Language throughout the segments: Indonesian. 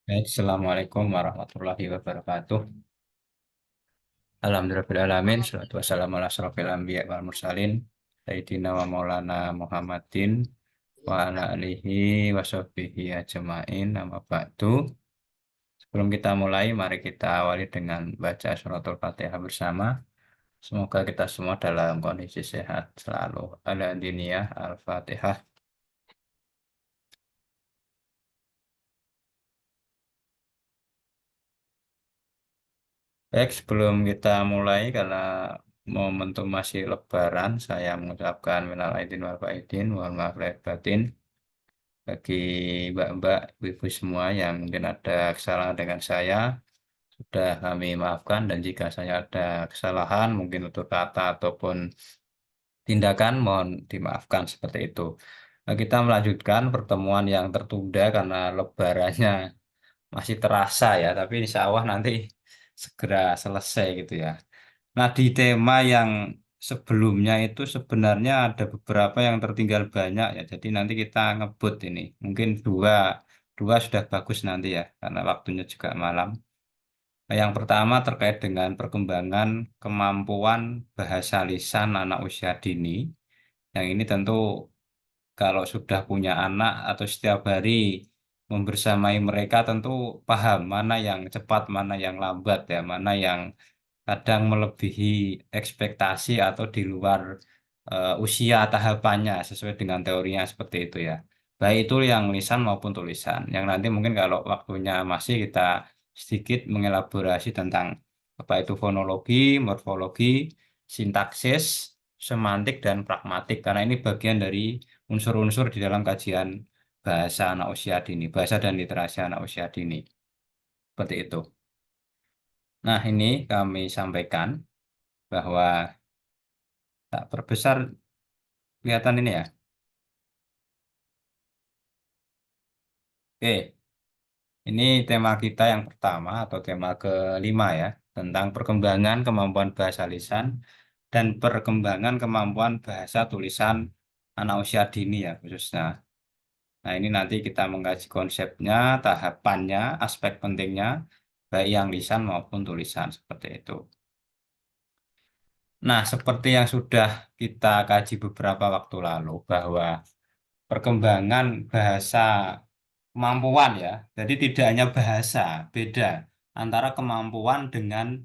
Baik, Assalamualaikum warahmatullahi wabarakatuh. Alhamdulillahirrahmanirrahim. Salatu wassalamu ala asrofil anbiya wal mursalin. Sayyidina wa maulana Muhammadin wa ala alihi wa sahbihi ajma'in. Amma ba'du. Sebelum kita mulai, mari kita awali dengan baca suratul Fatihah bersama. Semoga kita semua dalam kondisi sehat selalu. Ala diniyah al-Fatihah. Baik, sebelum kita mulai, karena momentum masih Lebaran, saya mengucapkan minal aidin wal faizin, mohon maaf lahir batin bagi mbak-mbak, ibu-ibu semua yang mungkin ada kesalahan dengan saya, sudah kami maafkan, dan jika saya ada kesalahan, mungkin untuk kata ataupun tindakan, mohon dimaafkan seperti itu. Nah, kita melanjutkan pertemuan yang tertunda karena Lebarannya masih terasa ya, tapi insya Allah nanti segera selesai gitu ya. Nah, di tema yang sebelumnya itu sebenarnya ada beberapa yang tertinggal banyak ya. Jadi nanti kita ngebut ini. Mungkin dua sudah bagus nanti ya, karena waktunya juga malam. Nah, yang pertama terkait dengan perkembangan kemampuan bahasa lisan anak usia dini. Yang ini tentu kalau sudah punya anak atau setiap hari membersamai mereka tentu paham mana yang cepat, mana yang lambat ya, mana yang kadang melebihi ekspektasi atau di luar usia tahapannya sesuai dengan teorinya seperti itu ya. Baik itu yang lisan maupun tulisan. Yang nanti mungkin kalau waktunya masih kita sedikit mengelaborasi tentang apa itu fonologi, morfologi, sintaksis, semantik dan pragmatik karena ini bagian dari unsur-unsur di dalam kajian bahasa anak usia dini, bahasa dan literasi anak usia dini. Seperti itu. Nah, ini kami sampaikan bahwa tak perbesar kelihatan ini ya. Oke, ini tema kita yang pertama atau tema kelima ya, tentang perkembangan kemampuan bahasa lisan dan perkembangan kemampuan bahasa tulisan anak usia dini ya khususnya. Nah, ini nanti kita mengkaji konsepnya, tahapannya, aspek pentingnya, baik yang lisan maupun tulisan seperti itu. Nah, seperti yang sudah kita kaji beberapa waktu lalu, bahwa perkembangan bahasa kemampuan ya. Jadi tidak hanya bahasa, beda antara kemampuan dengan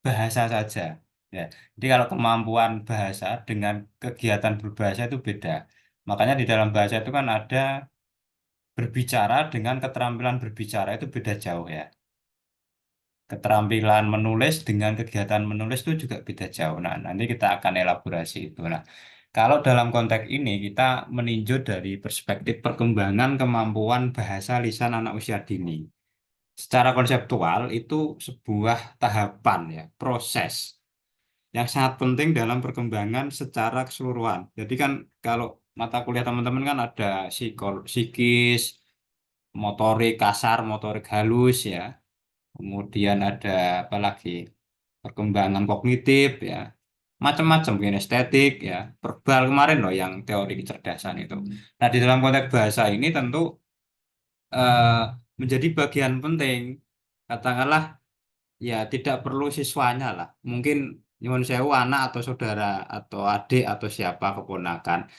bahasa saja. Ya. Jadi kalau kemampuan bahasa dengan kegiatan berbahasa itu beda. Makanya di dalam bahasa itu kan ada berbicara dengan keterampilan berbicara itu beda jauh ya. Keterampilan menulis dengan kegiatan menulis itu juga beda jauh. Nah, nanti kita akan elaborasi itu. Nah, kalau dalam konteks ini kita meninjau dari perspektif perkembangan kemampuan bahasa lisan anak usia dini. Secara konseptual itu sebuah tahapan ya, proses yang sangat penting dalam perkembangan secara keseluruhan. Jadi kan kalau mata kuliah teman-teman kan ada psikis, motorik kasar, motorik halus ya. Kemudian ada apa lagi? Perkembangan kognitif ya. Macam-macam kinestetik ya. Verbal kemarin loh yang teori kecerdasan itu. Nah, di dalam konteks bahasa ini tentu eh, menjadi bagian penting. Katakanlah ya tidak perlu siswanya lah. Mungkin nyuwun sewu anak atau saudara atau adik atau siapa keponakan.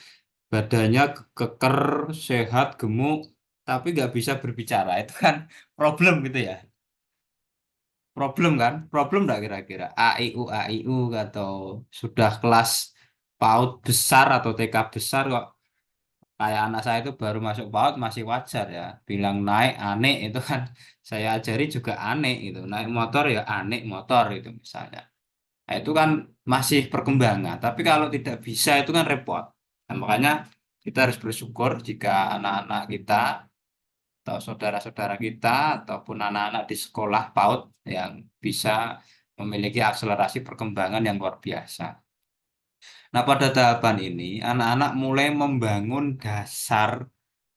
Badannya keker, sehat, gemuk, tapi nggak bisa berbicara. Itu kan problem gitu ya. Problem kan? Problem nggak kira-kira? A, I, U, atau sudah kelas PAUD besar atau TK besar kok kayak anak saya itu baru masuk PAUD masih wajar ya. Bilang naik aneh itu kan saya ajari juga aneh itu. Naik motor ya aneh motor itu misalnya. Nah, itu kan masih perkembangan. Tapi kalau tidak bisa itu kan repot. Nah, makanya kita harus bersyukur jika anak-anak kita atau saudara-saudara kita ataupun anak-anak di sekolah PAUD yang bisa memiliki akselerasi perkembangan yang luar biasa. Nah, pada tahapan ini anak-anak mulai membangun dasar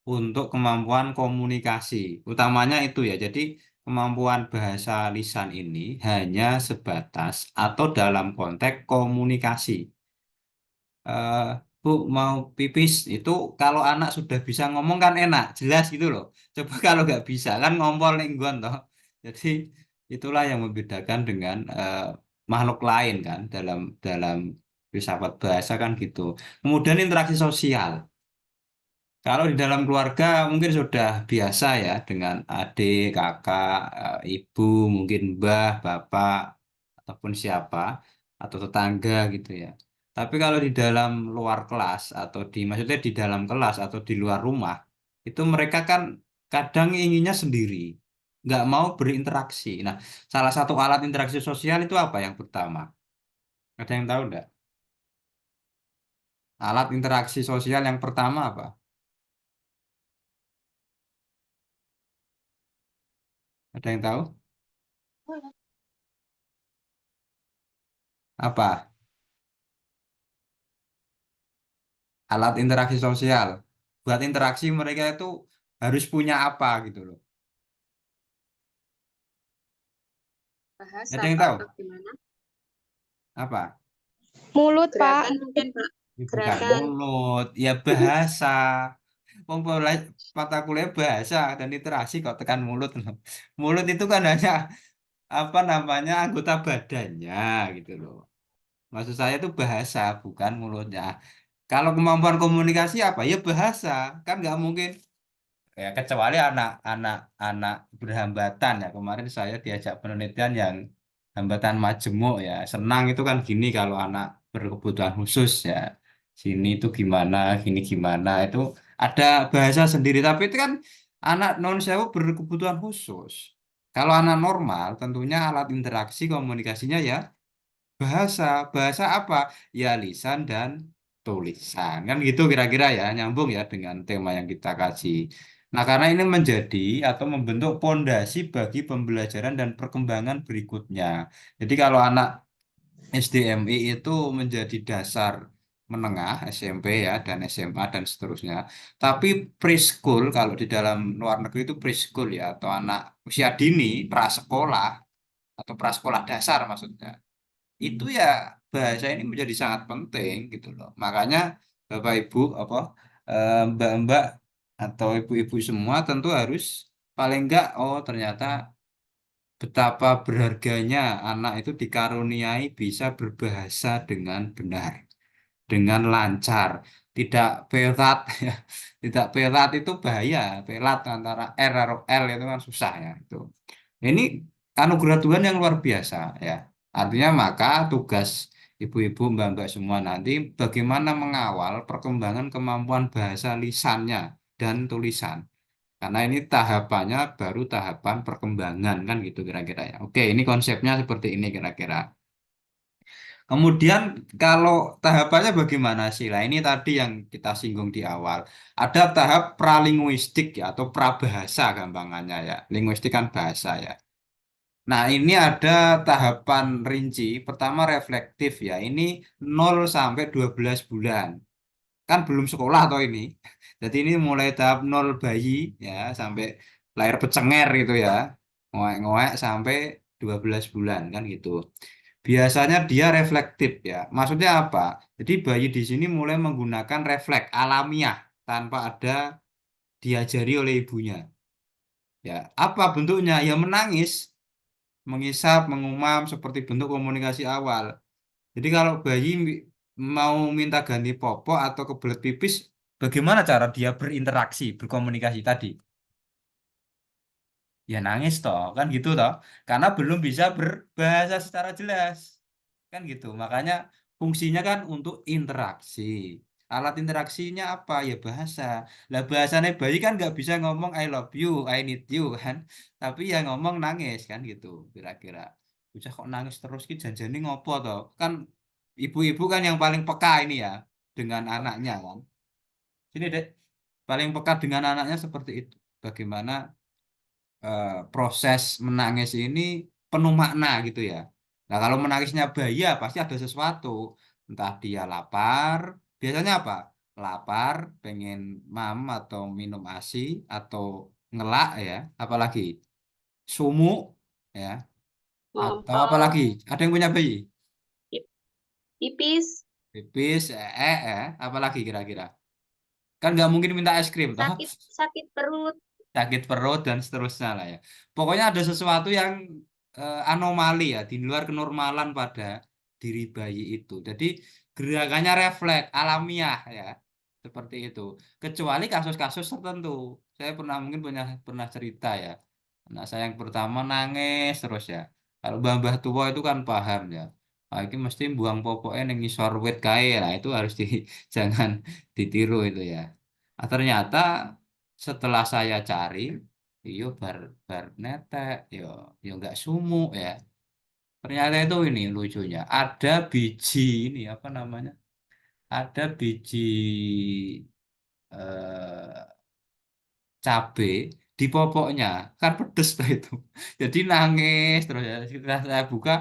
untuk kemampuan komunikasi. Utamanya itu ya. Jadi kemampuan bahasa lisan ini hanya sebatas atau dalam konteks komunikasi. Bu, mau pipis itu kalau anak sudah bisa ngomong kan enak, jelas gitu loh. Coba kalau nggak bisa kan ngompol nih nggon toh. Jadi itulah yang membedakan dengan makhluk lain kan dalam dalam filsafat bahasa kan gitu. Kemudian interaksi sosial. Kalau di dalam keluarga mungkin sudah biasa ya dengan adik, kakak, ibu, mungkin mbah, bapak, ataupun siapa, atau tetangga gitu ya. Tapi kalau di dalam luar kelas atau maksudnya di dalam kelas atau di luar rumah, itu mereka kan kadang inginnya sendiri, nggak mau berinteraksi. Nah, salah satu alat interaksi sosial itu apa yang pertama? Ada yang tahu nggak? Alat interaksi sosial yang pertama apa? Ada yang tahu? Apa? Alat interaksi sosial. Buat interaksi mereka itu harus punya apa gitu loh. Bahasa Ada yang Pak tahu? atau gimana? Apa? Mulut, Pak. Gerakan mungkin Pak. Ini bukan Gerakan. mulut, ya bahasa. Wong mata kuliah bahasa dan literasi kok tekan mulut loh. Mulut itu kan hanya apa namanya anggota badannya gitu loh. Maksud saya itu bahasa bukan mulutnya. Kalau kemampuan komunikasi apa? Ya bahasa. Kan nggak mungkin. Ya, kecuali anak-anak berhambatan ya. Kemarin saya diajak penelitian yang hambatan majemuk ya. Senang itu kan gini kalau anak berkebutuhan khusus ya. Sini itu gimana, gini gimana. Itu ada bahasa sendiri. Tapi itu kan anak non sewu berkebutuhan khusus. Kalau anak normal tentunya alat interaksi komunikasinya ya bahasa. Bahasa apa? Ya lisan dan tulisan. Kan gitu kira-kira ya, nyambung ya dengan tema yang kita kaji. Nah, karena ini menjadi atau membentuk pondasi bagi pembelajaran dan perkembangan berikutnya. Jadi kalau anak SDMI itu menjadi dasar menengah SMP ya dan SMA dan seterusnya. Tapi preschool kalau di dalam luar negeri itu preschool ya atau anak usia dini, prasekolah atau prasekolah dasar maksudnya itu ya bahasa ini menjadi sangat penting gitu loh. Makanya Bapak Ibu apa Mbak-mbak atau ibu-ibu semua tentu harus paling enggak oh ternyata betapa berharganya anak itu dikaruniai bisa berbahasa dengan benar, dengan lancar, tidak pelat ya. Tidak pelat itu bahaya. Pelat antara R atau L itu kan susah ya itu. Ini anugerah Tuhan yang luar biasa ya. Artinya maka tugas ibu-ibu, mbak-mbak semua nanti bagaimana mengawal perkembangan kemampuan bahasa lisannya dan tulisan. Karena ini tahapannya baru tahapan perkembangan kan gitu kira-kira ya. Oke, ini konsepnya seperti ini kira-kira. Kemudian kalau tahapannya bagaimana sih? Lah ini tadi yang kita singgung di awal. Ada tahap pralinguistik ya atau prabahasa gampangannya ya. Linguistik kan bahasa ya. Nah, ini ada tahapan rinci. Pertama reflektif ya. Ini 0 sampai 12 bulan. Kan belum sekolah atau ini. Jadi ini mulai tahap 0 bayi ya sampai lahir pecenger gitu ya. Ngoek-ngoek sampai 12 bulan kan gitu. Biasanya dia reflektif ya. Maksudnya apa? Jadi bayi di sini mulai menggunakan refleks alamiah tanpa ada diajari oleh ibunya. Ya, apa bentuknya? Ya menangis, mengisap, mengumam seperti bentuk komunikasi awal. Jadi kalau bayi mau minta ganti popok atau kebelet pipis, bagaimana cara dia berinteraksi, berkomunikasi tadi? Ya nangis toh, kan gitu toh. Karena belum bisa berbahasa secara jelas. Kan gitu. Makanya fungsinya kan untuk interaksi. Alat interaksinya apa? Ya bahasa. Lah bahasanya bayi kan nggak bisa ngomong I love you, I need you kan. Tapi ya ngomong nangis kan gitu kira-kira. Bocah kok nangis terus ki janjane ngopo toh? Kan ibu-ibu kan yang paling peka ini ya dengan anaknya kan. Sini Dek, paling peka dengan anaknya seperti itu. Bagaimana proses menangis ini penuh makna gitu ya. Nah, kalau menangisnya bayi ya pasti ada sesuatu. Entah dia lapar, biasanya apa? Lapar, pengen atau minum ASI atau ngelak ya, apalagi sumuk ya, atau Oh, apalagi ada yang punya bayi. pipis. pipis, apalagi kira-kira. Kan nggak mungkin minta es krim, toh. sakit sakit perut. Sakit perut dan seterusnya lah ya. Pokoknya ada sesuatu yang anomali ya di luar kenormalan pada diri bayi itu. Jadi gerakannya refleks alamiah ya seperti itu. Kecuali kasus-kasus tertentu. Saya pernah mungkin pernah cerita ya. Anak saya yang pertama nangis terus ya. Kalau mbah-mbah tua itu kan paham ya. Nah, ini mesti buang popoknya yang ngisor wit kae lah itu harus jangan ditiru itu ya. Nah, ternyata setelah saya cari, iyo bar netek, yo nggak sumuk ya. Ternyata itu ini lucunya, ada biji ini apa namanya? Ada biji eh, cabe di popoknya, kan pedes tuh itu. Jadi nangis terus ya. Setelah saya buka,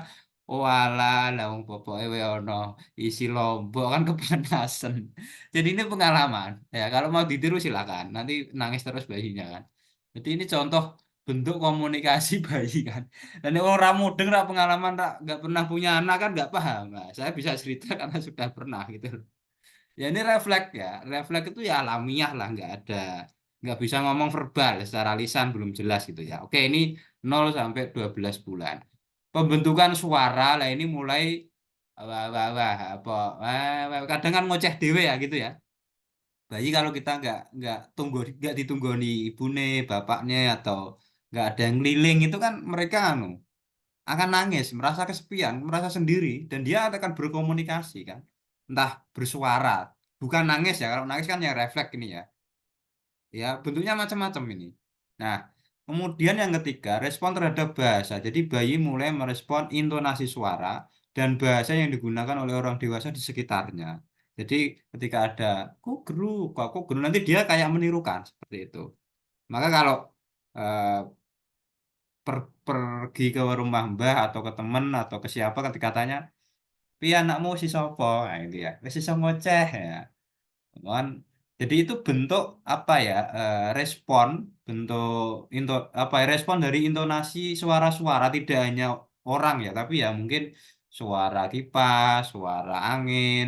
oh alah, lah wong popoknya we ono isi lombok kan kepanasan. Jadi ini pengalaman. Ya, kalau mau ditiru silakan. Nanti nangis terus bayinya kan. Jadi ini contoh bentuk komunikasi bayi kan. Dan ini orang mudeng ra pengalaman nggak pernah punya anak kan nggak paham. Nah, saya bisa cerita karena sudah pernah gitu. Ya ini refleks ya, refleks itu ya alamiah lah, nggak bisa ngomong verbal, secara lisan belum jelas gitu ya. Oke, ini 0 sampai 12 bulan. Pembentukan suara lah ini mulai wah wah wah apa kadang kan ngoceh dewe ya gitu ya. Bayi kalau kita nggak ditunggoni ibune, bapaknya atau nggak ada yang ngeliling itu kan mereka akan nangis, merasa kesepian, merasa sendiri, dan dia akan berkomunikasi kan, entah bersuara, bukan nangis ya. Kalau nangis kan yang refleks ini ya, ya bentuknya macam-macam ini. Nah, kemudian yang ketiga, respon terhadap bahasa. Jadi bayi mulai merespon intonasi suara dan bahasa yang digunakan oleh orang dewasa di sekitarnya. Jadi ketika ada kok gru, nanti dia kayak menirukan seperti itu. Maka kalau eh, pergi ke rumah mbah atau ke teman atau ke siapa ketika tanya, "Pi anakmu si sopo?" Nah, itu ya. Wis iso ngoceh ya. Kan jadi itu bentuk apa ya? Respon bentuk apa ya, respon dari intonasi suara-suara tidak hanya orang ya, tapi ya mungkin suara kipas, suara angin,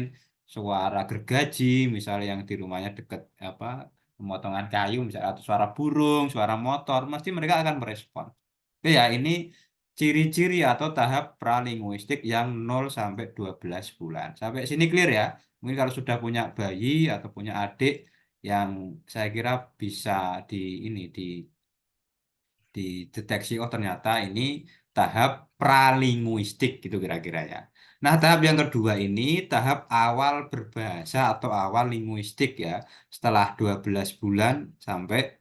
suara gergaji misalnya yang di rumahnya deket apa pemotongan kayu misalnya atau suara burung, suara motor, pasti mereka akan merespon. Oke ya, ini ciri-ciri atau tahap pralinguistik yang 0 sampai 12 bulan. Sampai sini clear ya. Mungkin kalau sudah punya bayi atau punya adik yang saya kira bisa di ini dideteksi, oh ternyata ini tahap pralinguistik gitu kira-kira ya. Nah, tahap yang kedua ini tahap awal berbahasa atau awal linguistik ya. Setelah 12 bulan sampai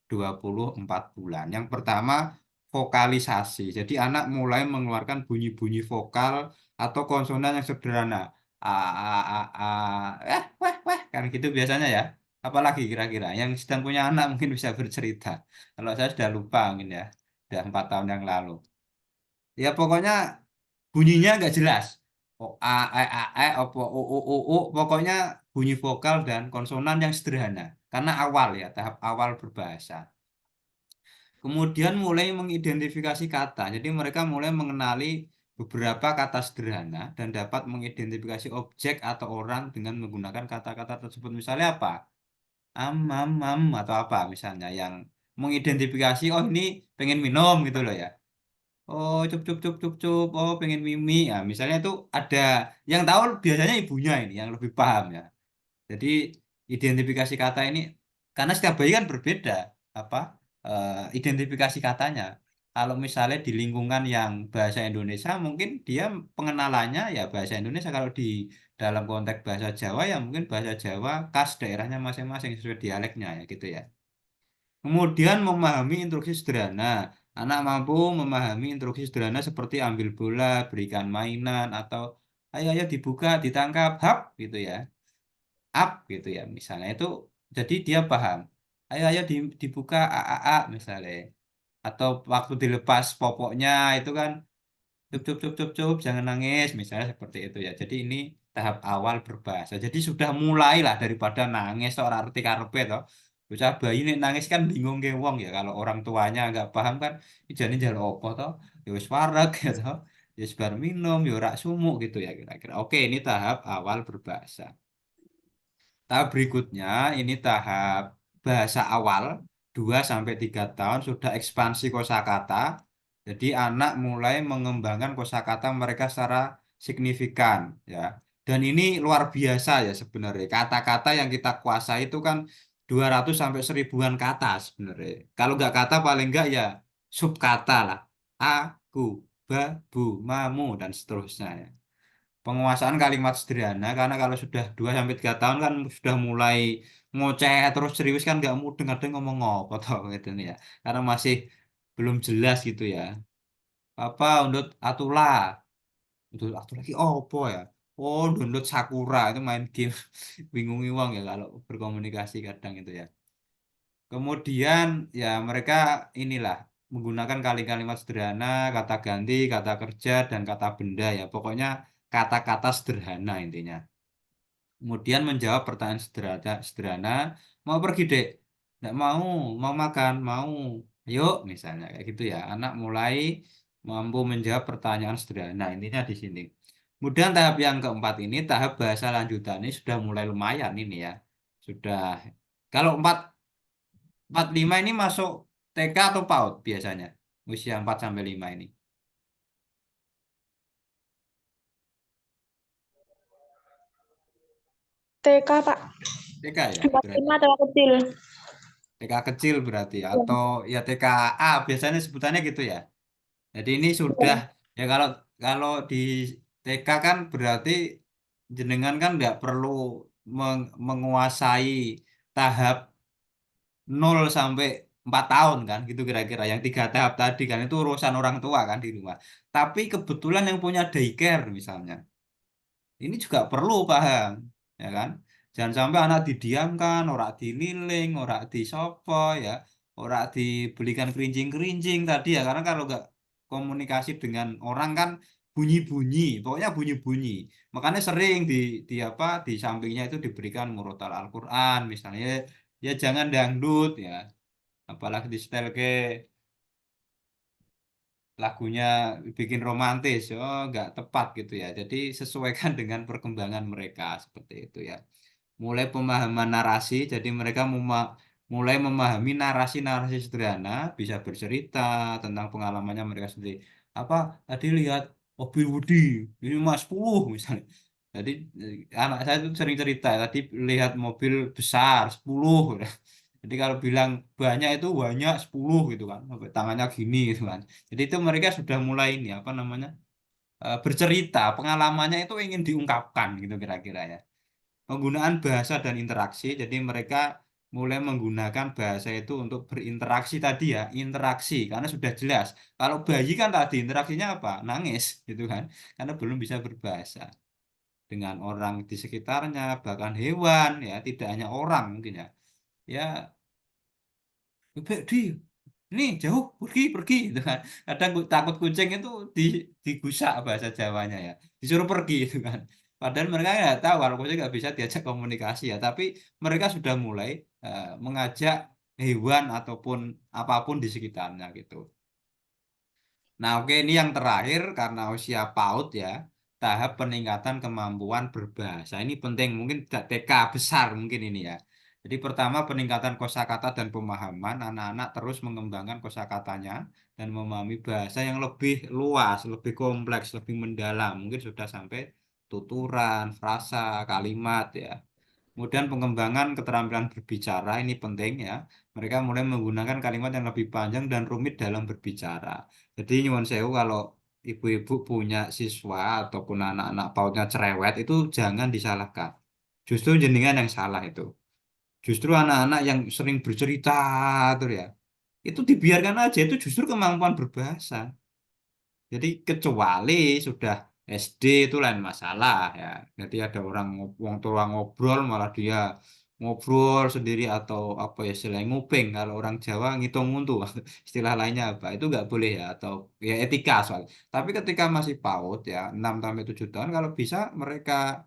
24 bulan. Yang pertama vokalisasi. Jadi anak mulai mengeluarkan bunyi-bunyi vokal atau konsonan yang sederhana. Weh, weh, kan gitu biasanya ya. Apalagi kira-kira yang sedang punya anak mungkin bisa bercerita. Kalau saya sudah lupa mungkin ya, sudah 4 tahun yang lalu. Ya pokoknya bunyinya nggak jelas. Oh, opo, pokoknya bunyi vokal dan konsonan yang sederhana. Karena awal ya, tahap awal berbahasa. Kemudian mulai mengidentifikasi kata. Jadi mereka mulai mengenali beberapa kata sederhana dan dapat mengidentifikasi objek atau orang dengan menggunakan kata-kata tersebut. Misalnya apa? Atau apa misalnya yang mengidentifikasi, oh ini pengen minum gitu loh ya. Oh cup cup cup cup cup, oh pengen mimi ya, misalnya itu ada yang tahu biasanya ibunya ini yang lebih paham ya. Jadi identifikasi kata ini karena setiap bayi kan berbeda apa identifikasi katanya. Kalau misalnya di lingkungan yang bahasa Indonesia mungkin dia pengenalannya ya bahasa Indonesia. Kalau di dalam konteks bahasa Jawa ya mungkin bahasa Jawa khas daerahnya masing-masing sesuai dialeknya ya gitu ya. Kemudian memahami instruksi sederhana. Anak mampu memahami instruksi sederhana seperti ambil bola, berikan mainan atau ayo ayo dibuka, ditangkap, hap gitu ya, up gitu ya misalnya itu, jadi dia paham ayo ayo dibuka a misalnya, atau waktu dilepas popoknya itu kan cup cup cup cup cup jangan nangis misalnya seperti itu ya. Jadi ini tahap awal berbahasa, jadi sudah mulai lah daripada nangis orang arti karepe toh. Bocah bayi ini nangis kan bingung ke wong ya, kalau orang tuanya nggak paham kan ijane njaluk apa toh, ya wis wareg ya toh. ya sebar minum, ya ora sumuk gitu ya kira-kira. Oke, ini tahap awal berbahasa. Tahap berikutnya ini tahap bahasa awal 2 sampai 3 tahun sudah ekspansi kosakata. Jadi anak mulai mengembangkan kosakata mereka secara signifikan ya. Dan ini luar biasa ya sebenarnya. Kata-kata yang kita kuasai itu kan 200 sampai 1000-an kata sebenarnya. Kalau nggak kata paling nggak ya subkata lah. Aku, babu, mamu dan seterusnya ya. Penguasaan kalimat sederhana karena kalau sudah 2 sampai 3 tahun kan sudah mulai ngoceh terus serius kan nggak mudeng kadang ngomong apa tau gitu nih ya karena masih belum jelas gitu ya apa untuk atula untuk atula lagi apa ya oh download Sakura itu main game bingungi uang ya kalau berkomunikasi kadang itu ya kemudian ya mereka inilah menggunakan kalimat sederhana kata ganti kata kerja dan kata benda ya pokoknya kata-kata sederhana intinya. Kemudian menjawab pertanyaan sederhana, sederhana, mau pergi dek? Nggak mau, mau makan, mau. Yuk, misalnya kayak gitu ya. Anak mulai mampu menjawab pertanyaan sederhana. Intinya di sini. Kemudian tahap yang keempat ini, tahap bahasa lanjutan ini sudah mulai lumayan ini ya. Sudah. Kalau 4, 5 ini masuk TK atau PAUD biasanya? Usia 4 sampai 5 ini. TK, Pak. TK ya, Empat berarti. lima terlalu kecil. TK kecil berarti. Ya, Atau ya TKA biasanya sebutannya gitu ya. Jadi ini sudah ya. ya kalau di TK kan berarti jenengan kan nggak perlu menguasai tahap 0 sampai 4 tahun kan gitu kira-kira yang 3 tahap tadi kan itu urusan orang tua kan di rumah. Tapi kebetulan yang punya daycare misalnya ini juga perlu paham, ya kan? Jangan sampai anak didiamkan, ora dililing, ora disopo, ya, ora dibelikan kerincing-kerincing tadi ya. Karena kalau nggak komunikasi dengan orang kan bunyi-bunyi, pokoknya bunyi-bunyi. Makanya sering di apa di sampingnya itu diberikan murotal Al-Quran, misalnya, ya jangan dangdut ya, apalagi di setel ke lagunya bikin romantis, oh nggak tepat gitu ya. Jadi sesuaikan dengan perkembangan mereka seperti itu ya. Mulai pemahaman narasi, jadi mereka mulai memahami narasi-narasi sederhana, bisa bercerita tentang pengalamannya mereka sendiri. Apa tadi lihat mobil Woody, ini mas 10 misalnya. Jadi anak saya itu sering cerita, tadi lihat mobil besar 10. Jadi kalau bilang banyak itu banyak 10 gitu kan, sampai tangannya gini gitu kan. Jadi itu mereka sudah mulai ini apa namanya bercerita, pengalamannya itu ingin diungkapkan gitu kira-kira ya. Penggunaan bahasa dan interaksi, jadi mereka mulai menggunakan bahasa itu untuk berinteraksi tadi ya, interaksi karena sudah jelas. Kalau bayi kan tadi interaksinya apa? Nangis gitu kan, karena belum bisa berbahasa dengan orang di sekitarnya, bahkan hewan ya, tidak hanya orang mungkin ya. Ya, di ini jauh pergi gitu kan. Kadang takut kucing itu digusak bahasa Jawanya ya, disuruh pergi itu kan. Padahal mereka nggak tahu kalau kucing nggak bisa diajak komunikasi ya, tapi mereka sudah mulai mengajak hewan ataupun apapun di sekitarnya gitu. Nah, oke ini yang terakhir karena usia PAUD ya, tahap peningkatan kemampuan berbahasa. Ini penting, mungkin TK besar mungkin ini ya. Jadi pertama peningkatan kosakata dan pemahaman, anak-anak terus mengembangkan kosakatanya dan memahami bahasa yang lebih luas, lebih kompleks, lebih mendalam. Mungkin sudah sampai tuturan, frasa, kalimat ya. Kemudian pengembangan keterampilan berbicara ini penting ya. Mereka mulai menggunakan kalimat yang lebih panjang dan rumit dalam berbicara. Jadi nyuwun sewu kalau ibu-ibu punya siswa ataupun anak-anak pautnya cerewet itu jangan disalahkan. Justru jenengan yang salah itu. Justru anak-anak yang sering bercerita tuh ya. Itu dibiarkan aja itu justru kemampuan berbahasa. Jadi kecuali sudah SD itu lain masalah ya. Jadi ada orang wong tua ngobrol malah dia ngobrol sendiri atau apa ya istilah nguping kalau orang Jawa ngitung nguntu istilah lainnya apa itu nggak boleh ya atau ya etika soal. Tapi ketika masih PAUD ya 6 sampai 7 tahun kalau bisa mereka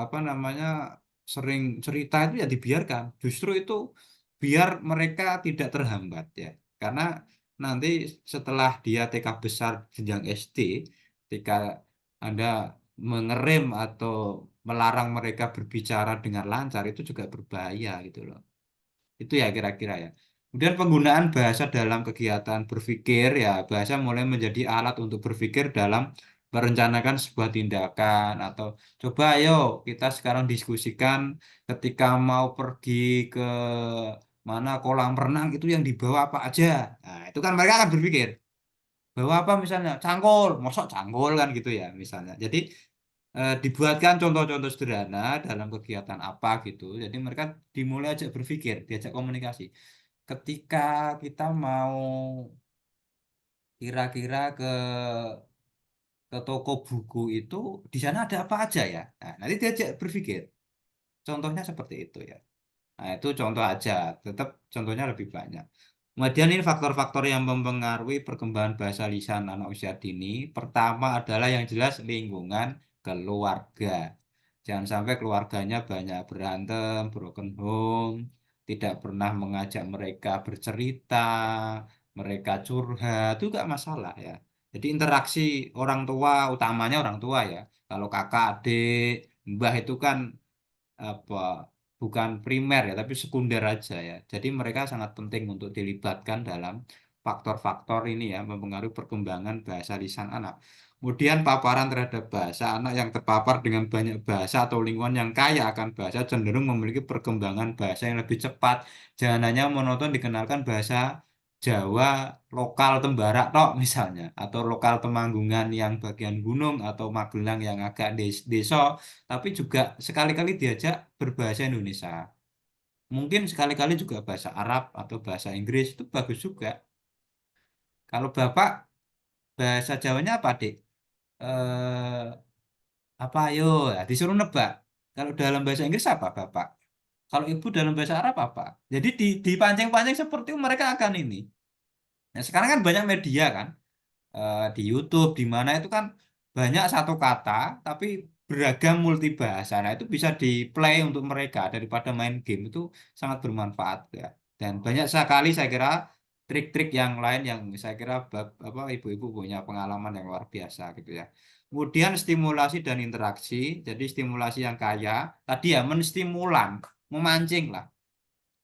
apa namanya sering cerita itu ya dibiarkan. Justru itu biar mereka tidak terhambat ya. Karena nanti setelah dia TK besar jenjang SD, ketika Anda mengerem atau melarang mereka berbicara dengan lancar itu juga berbahaya gitu loh. Itu ya kira-kira ya. Kemudian penggunaan bahasa dalam kegiatan berpikir ya, bahasa mulai menjadi alat untuk berpikir dalam merencanakan sebuah tindakan atau coba ayo kita sekarang diskusikan ketika mau pergi ke mana kolam renang itu yang dibawa apa aja. Nah, itu kan mereka akan berpikir, bawa apa misalnya cangkul, mosok cangkul kan gitu ya misalnya. Jadi dibuatkan contoh-contoh sederhana dalam kegiatan apa gitu. Jadi mereka dimulai aja berpikir, diajak komunikasi. Ketika kita mau kira-kira ke toko buku itu, di sana ada apa aja ya? Nah, nanti diajak berpikir. Contohnya seperti itu ya. Nah, itu contoh aja, tetap contohnya lebih banyak. Kemudian ini faktor-faktor yang mempengaruhi perkembangan bahasa lisan anak usia dini. Pertama adalah yang jelas lingkungan keluarga. Jangan sampai keluarganya banyak berantem, broken home, tidak pernah mengajak mereka bercerita, mereka curhat, itu gak masalah ya. Jadi interaksi orang tua, utamanya orang tua ya. Kalau kakak, adik, mbah itu kan apa bukan primer ya tapi sekunder aja ya. Jadi mereka sangat penting untuk dilibatkan dalam faktor-faktor ini ya mempengaruhi perkembangan bahasa lisan anak. Kemudian paparan terhadap bahasa anak yang terpapar dengan banyak bahasa atau lingkungan yang kaya akan bahasa cenderung memiliki perkembangan bahasa yang lebih cepat. Jangan hanya monoton dikenalkan bahasa Jawa lokal Tembara tok misalnya atau lokal Temanggungan yang bagian gunung atau Magelang yang agak desa tapi juga sekali-kali diajak berbahasa Indonesia. Mungkin sekali-kali juga bahasa Arab atau bahasa Inggris itu bagus juga. Kalau Bapak bahasa Jawanya apa, Dik? Eh, apa ayo? Ya, disuruh nebak. Kalau dalam bahasa Inggris apa, Bapak? Kalau Ibu dalam bahasa Arab apa? Jadi dipancing-pancing seperti itu mereka akan ini. Nah, sekarang kan banyak media kan. Di YouTube di mana itu kan banyak satu kata tapi beragam multibahasa. Nah, itu bisa di play untuk mereka daripada main game itu sangat bermanfaat ya. Dan banyak sekali saya kira trik-trik yang lain yang saya kira apa ibu-ibu punya pengalaman yang luar biasa gitu ya. Kemudian stimulasi dan interaksi. Jadi stimulasi yang kaya tadi ya menstimulan, memancing lah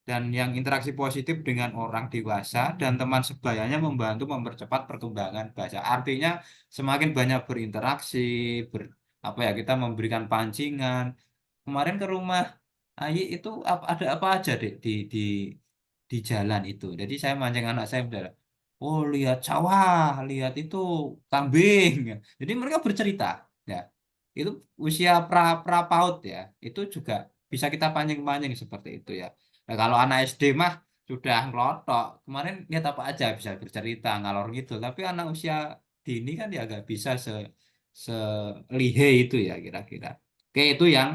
dan yang interaksi positif dengan orang dewasa dan teman sebayanya membantu mempercepat perkembangan bahasa. Artinya semakin banyak berinteraksi, apa ya kita memberikan pancingan. Kemarin ke rumah Ayi itu ada apa aja deh di jalan itu. Jadi saya mancing anak saya udah, oh lihat sawah, lihat itu kambing. Jadi mereka bercerita, ya. Itu usia pra paut ya. Itu juga bisa kita pancing-pancing seperti itu ya. Nah, kalau anak SD mah sudah ngelotok. Kemarin lihat apa aja bisa bercerita ngalor gitu. Tapi anak usia dini kan ya agak bisa selihai itu ya kira-kira. Oke, itu yang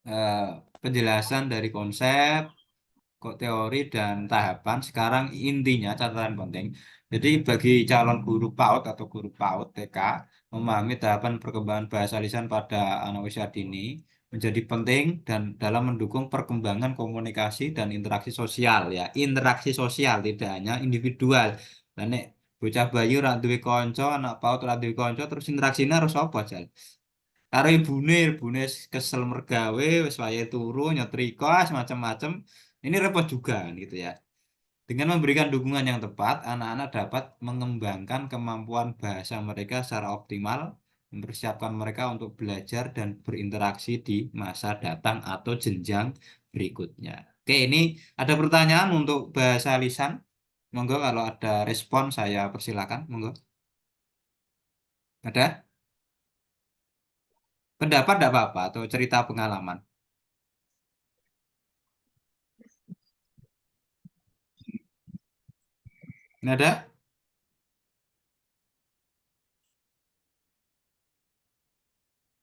eh, penjelasan dari konsep, kok teori dan tahapan. Sekarang intinya catatan penting. Jadi bagi calon guru PAUD atau guru PAUD TK memahami tahapan perkembangan bahasa lisan pada anak usia dini menjadi penting dan dalam mendukung perkembangan komunikasi dan interaksi sosial ya. Interaksi sosial tidak hanya individual. Dan nek bocah bayi ra duwe kanca, anak PAUD ra duwe kanca terus interaksinya harus apa, Jal? Karo ibune kesel mergawe, wis wayahe turu, nyetrika, semacam-macam. Ini repot juga kan gitu ya. Dengan memberikan dukungan yang tepat, anak-anak dapat mengembangkan kemampuan bahasa mereka secara optimal, mempersiapkan mereka untuk belajar dan berinteraksi di masa datang atau jenjang berikutnya. Oke, ini ada pertanyaan untuk bahasa lisan. Monggo kalau ada respon saya persilakan. Monggo. Ada pendapat tidak apa-apa atau cerita pengalaman? Nggak ada?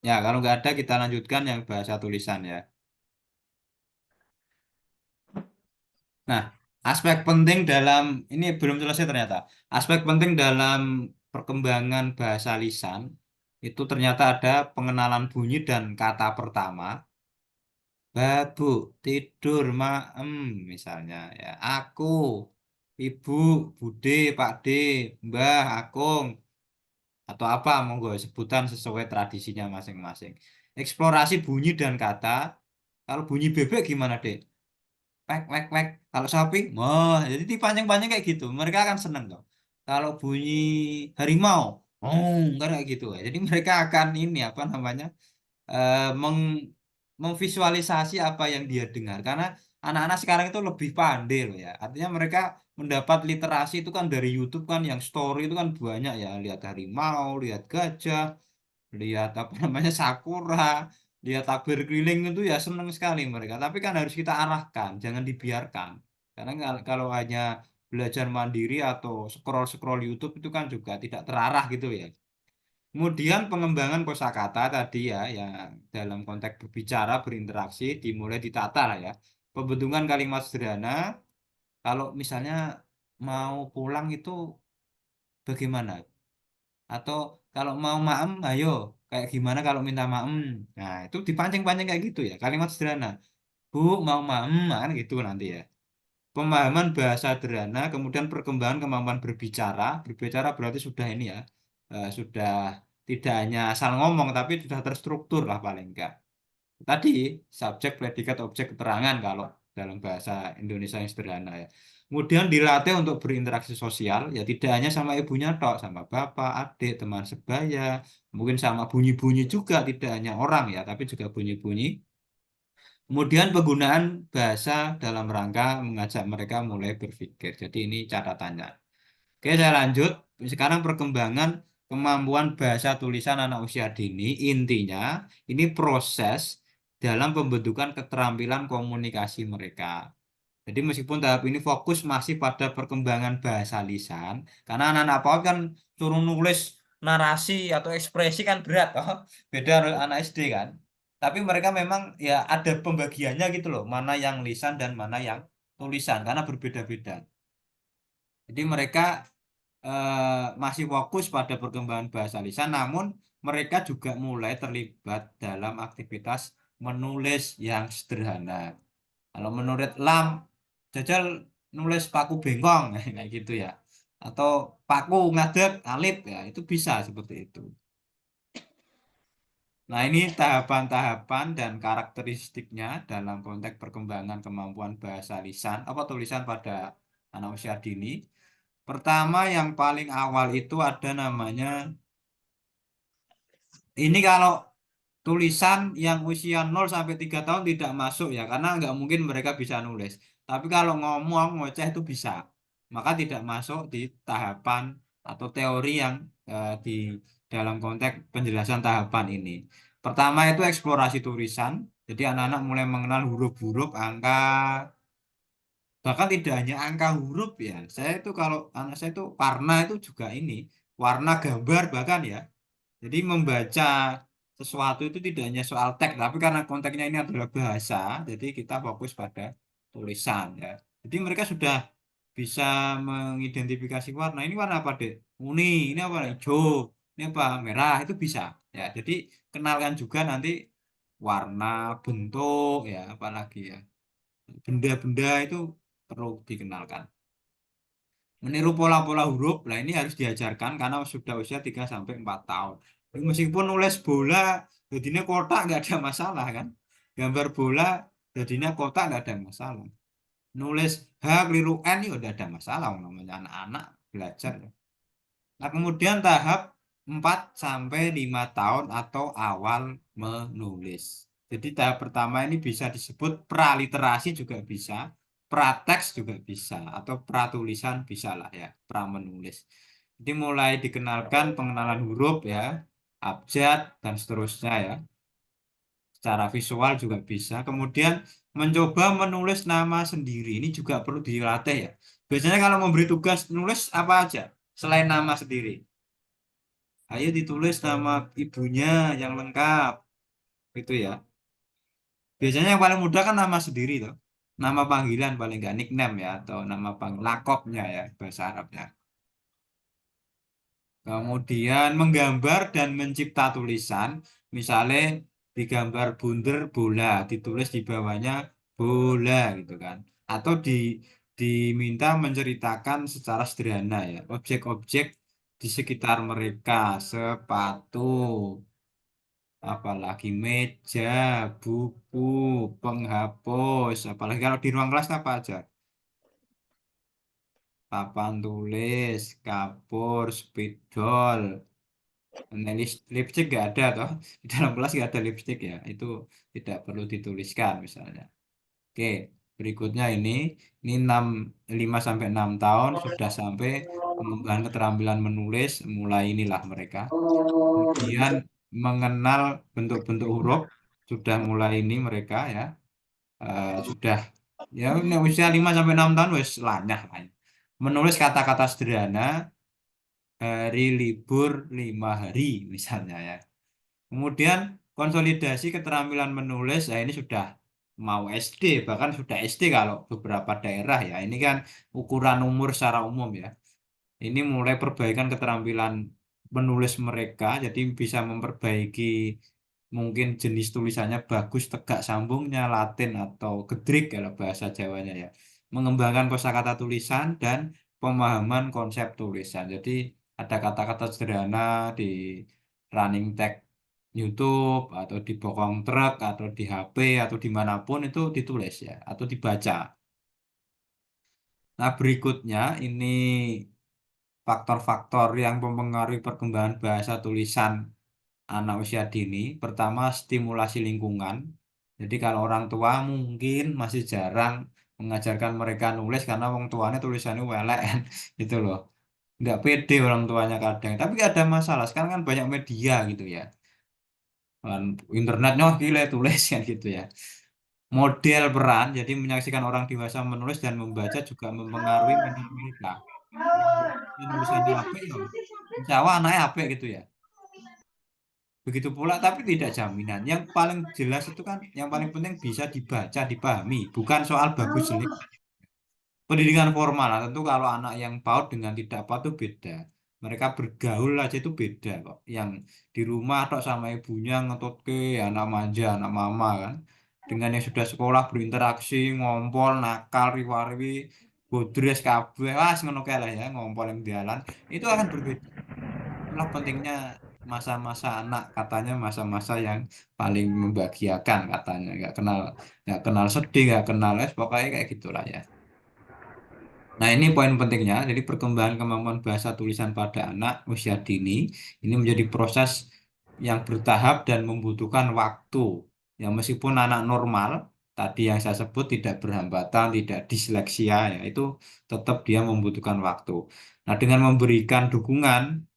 Ya, kalau nggak ada kita lanjutkan yang bahasa tulisan ya. Nah, aspek penting dalam ini belum selesai ternyata. Aspek penting dalam perkembangan bahasa lisan itu ternyata ada pengenalan bunyi dan kata pertama. Babu, tidur, maem, misalnya ya. Aku. Ibu, Bude, Pak D, Mbah, Akung, atau apa, monggo sebutan sesuai tradisinya masing-masing. Eksplorasi bunyi dan kata. Kalau bunyi bebek gimana, Dek? Wek, wek, wek. Kalau sapi, oh, jadi dipanjang-panjang kayak gitu. Mereka akan seneng kok. Kalau bunyi harimau, oh, enggak kayak gitu. Jadi mereka akan ini apa namanya? eh, meng memvisualisasi apa yang dia dengar karena anak-anak sekarang itu lebih pandai loh ya. Artinya mereka mendapat literasi itu kan dari YouTube kan yang story itu kan banyak ya. Lihat harimau, lihat gajah, lihat apa namanya sakura, lihat tabir keliling itu ya seneng sekali mereka. Tapi kan harus kita arahkan, jangan dibiarkan. Karena kalau hanya belajar mandiri atau scroll-scroll YouTube itu kan juga tidak terarah gitu ya. Kemudian pengembangan kosakata tadi ya, yang dalam konteks berbicara, berinteraksi, dimulai ditata lah ya. Pembentukan kalimat sederhana, kalau misalnya mau pulang itu bagaimana? Atau kalau mau maem, ayo, kayak gimana kalau minta maem? Nah, itu dipancing-pancing kayak gitu ya, kalimat sederhana. Bu, mau maem, nah, kan gitu nanti ya. Pemahaman bahasa sederhana, kemudian perkembangan kemampuan berbicara. Berbicara berarti sudah ini ya, sudah tidak hanya asal ngomong, tapi sudah terstruktur lah paling enggak. Tadi subjek, predikat, objek, keterangan kalau dalam bahasa Indonesia yang sederhana ya. Kemudian dilatih untuk berinteraksi sosial, ya tidak hanya sama ibunya tok, sama bapak, adik, teman sebaya, mungkin sama bunyi-bunyi juga, tidak hanya orang ya, tapi juga bunyi-bunyi. Kemudian penggunaan bahasa dalam rangka mengajak mereka mulai berpikir. Jadi ini catatannya. Oke, saya lanjut. Sekarang perkembangan kemampuan bahasa tulisan anak usia dini. Intinya ini proses dalam pembentukan keterampilan komunikasi mereka. Jadi meskipun tahap ini fokus masih pada perkembangan bahasa lisan, karena anak-anak PAUD kan suruh nulis narasi atau ekspresi kan berat, toh. Beda anak SD kan. Tapi mereka memang ya ada pembagiannya gitu loh, mana yang lisan dan mana yang tulisan, karena berbeda-beda. Jadi mereka masih fokus pada perkembangan bahasa lisan, namun mereka juga mulai terlibat dalam aktivitas menulis yang sederhana. Kalau menurut Lam, jajal nulis paku bengkong kayak gitu ya. Atau paku ngadeg alit ya, itu bisa seperti itu. Nah, ini tahapan-tahapan dan karakteristiknya dalam konteks perkembangan kemampuan bahasa lisan apa tulisan pada anak usia dini. Pertama yang paling awal itu ada namanya ini kalau tulisan yang usia 0 sampai 3 tahun tidak masuk ya karena nggak mungkin mereka bisa nulis. Tapi kalau ngomong ngoceh itu bisa. Maka tidak masuk di tahapan atau teori yang di dalam konteks penjelasan tahapan ini. Pertama itu eksplorasi tulisan. Jadi anak-anak mulai mengenal huruf-huruf, angka, bahkan tidak hanya angka huruf ya. Saya itu kalau anak saya itu warna itu juga ini, warna gambar bahkan ya. Jadi membaca sesuatu itu tidak hanya soal teks, tapi karena konteksnya ini adalah bahasa, jadi kita fokus pada tulisan ya. Jadi mereka sudah bisa mengidentifikasi warna. Ini warna apa, Dek? Kuning, ini apa? Hijau, ini apa? Merah, itu bisa. Ya, jadi kenalkan juga nanti warna, bentuk, ya, apalagi ya. Benda-benda itu perlu dikenalkan. Meniru pola-pola huruf, nah ini harus diajarkan karena sudah usia 3 sampai 4 tahun. Meskipun nulis bola, jadinya kotak nggak ada masalah kan. Gambar bola, jadinya kotak nggak ada masalah. Nulis H keliru N ya udah ada masalah, namanya anak-anak belajar. Nah, kemudian tahap 4 sampai 5 tahun atau awal menulis. Jadi tahap pertama ini bisa disebut praliterasi juga bisa, prateks juga bisa, atau pratulisan bisa lah ya, pramenulis. Jadi mulai dikenalkan pengenalan huruf ya, abjad dan seterusnya ya. Secara visual juga bisa. Kemudian mencoba menulis nama sendiri. Ini juga perlu dilatih ya. Biasanya kalau memberi tugas nulis apa aja selain nama sendiri. Ayo ditulis nama ibunya yang lengkap, gitu ya. Biasanya yang paling mudah kan nama sendiri tuh. Nama panggilan paling nggak nickname ya atau nama lakopnya ya bahasa Arabnya. Kemudian menggambar dan mencipta tulisan, misalnya digambar bundar bola, ditulis di bawahnya bola gitu kan. Atau di diminta menceritakan secara sederhana ya objek-objek di sekitar mereka, sepatu, apalagi meja, buku, penghapus, apalagi kalau di ruang kelas apa aja? Papan tulis, kapur, spidol, lipstick nggak ada toh. Di dalam kelas nggak ada lipstick ya, itu tidak perlu dituliskan misalnya. Oke, berikutnya ini 5 sampai 6 tahun sudah sampai pengembangan keterampilan menulis, mulai inilah mereka. Kemudian mengenal bentuk-bentuk huruf, sudah mulai ini mereka ya. Sudah ya ini usia 5 sampai 6 tahun wes lanyah lah. Menulis kata-kata sederhana, hari libur 5 hari misalnya ya. Kemudian konsolidasi keterampilan menulis, ya ini sudah mau SD, bahkan sudah SD kalau beberapa daerah ya. Ini kan ukuran umur secara umum ya. Ini mulai perbaikan keterampilan menulis mereka, jadi bisa memperbaiki mungkin jenis tulisannya bagus, tegak sambungnya, Latin atau gedrik kalau bahasa Jawanya ya. Mengembangkan kosakata tulisan dan pemahaman konsep tulisan. Jadi ada kata-kata sederhana di running tag YouTube atau di bokong truk atau di HP atau dimanapun itu ditulis ya atau dibaca. Nah berikutnya ini faktor-faktor yang mempengaruhi perkembangan bahasa tulisan anak usia dini. Pertama, stimulasi lingkungan. Jadi kalau orang tua mungkin masih jarang mengajarkan mereka nulis karena orang tuanya tulisannya welek kan. Gitu loh. Nggak pede orang tuanya kadang. Tapi nggak ada masalah. Sekarang kan banyak media gitu ya. Dan internetnya wah gila tulis kan gitu ya. Model peran, jadi menyaksikan orang dewasa menulis dan membaca juga mempengaruhi minat mereka. Yang tulisannya apa ya? Insya Allah anaknya apa gitu ya. Begitu pula, tapi tidak jaminan. Yang paling jelas itu kan, yang paling penting bisa dibaca, dipahami. Bukan soal bagus jelek. Pendidikan formal, lah. Tentu kalau anak yang PAUD dengan tidak PAUD itu beda. Mereka bergaul aja itu beda kok. Yang di rumah atau sama ibunya ngetut ke anak manja, anak mama kan. Dengan yang sudah sekolah berinteraksi, ngompol, nakal, riwa-riwi, bodres, kabeh, wah ngono kae lah ya, ngompol yang jalan. Itu akan berbeda. Itulah pentingnya masa-masa anak katanya masa-masa yang paling membahagiakan katanya nggak kenal sedih nggak kenal pokoknya kayak gitulah ya. Nah ini poin pentingnya jadi perkembangan kemampuan bahasa tulisan pada anak usia dini ini menjadi proses yang bertahap dan membutuhkan waktu yang meskipun anak normal tadi yang saya sebut tidak berhambatan tidak disleksia ya itu tetap dia membutuhkan waktu. Nah dengan memberikan dukungan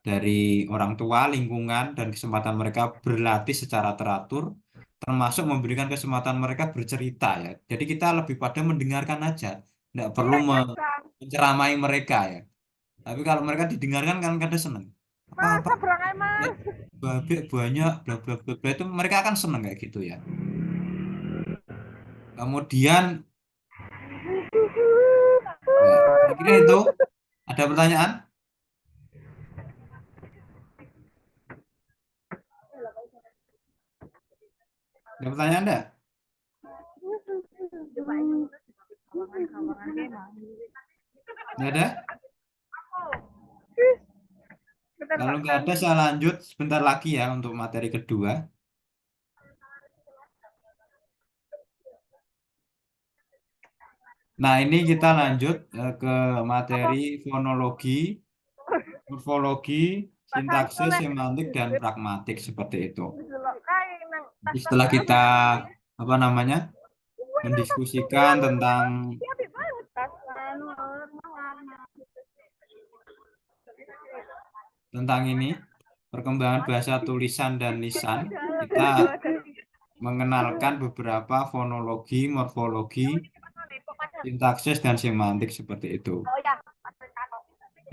dari orang tua, lingkungan, dan kesempatan mereka berlatih secara teratur, termasuk memberikan kesempatan mereka bercerita ya. Jadi kita lebih pada mendengarkan aja, tidak perlu menceramai mereka ya. Tapi kalau mereka didengarkan kan kadang seneng. Apa-apa, ya, babe banyak, bla bla bla bla itu mereka akan seneng kayak gitu ya. Kemudian, ya, saya kira itu ada pertanyaan? Ada pertanyaan enggak? Nggak ada? Kalau nggak ada, saya lanjut sebentar lagi ya untuk materi kedua. Nah, ini kita lanjut ke materi fonologi, morfologi, sintaksis, semantik, dan pragmatik seperti itu. Jadi setelah kita apa namanya mendiskusikan tentang ini perkembangan bahasa tulisan dan lisan, kita mengenalkan beberapa fonologi, morfologi, sintaksis, dan semantik seperti itu.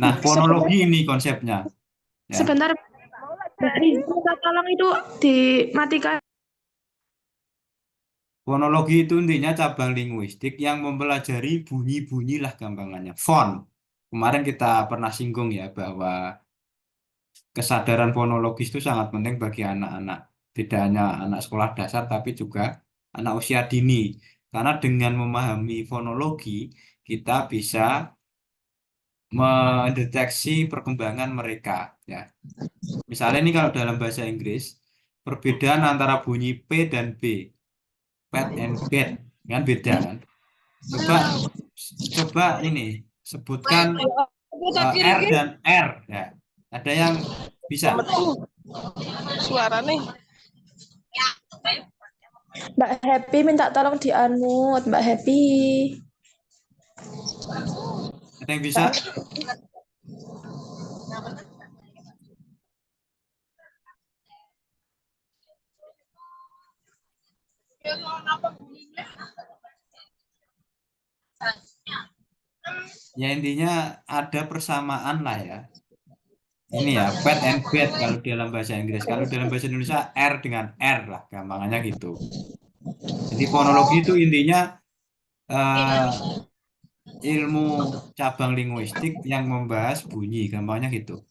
Nah, fonologi ini konsepnya, ya. Sebentar, minta tolong itu dimatikan. Fonologi itu intinya cabang linguistik yang mempelajari bunyi-bunyi lah gampangannya. Font. Kemarin kita pernah singgung ya bahwa kesadaran fonologis itu sangat penting bagi anak-anak. Tidak hanya anak sekolah dasar tapi juga anak usia dini. Karena dengan memahami fonologi kita bisa mendeteksi perkembangan mereka. Ya, misalnya ini kalau dalam bahasa Inggris, perbedaan antara bunyi P dan B, pet and bed, kan beda kan? Coba coba ini sebutkan R dan R. Ya, ada yang bisa? Suara nih. Mbak Happy minta tolong di-unmute, Mbak Happy. Ada yang bisa? Ya intinya ada persamaan lah ya. Ini ya, pet and bed kalau dalam bahasa Inggris. Kalau dalam bahasa Indonesia R dengan R lah, gampangannya gitu. Jadi fonologi itu intinya ilmu cabang linguistik yang membahas bunyi, gampangnya gitu.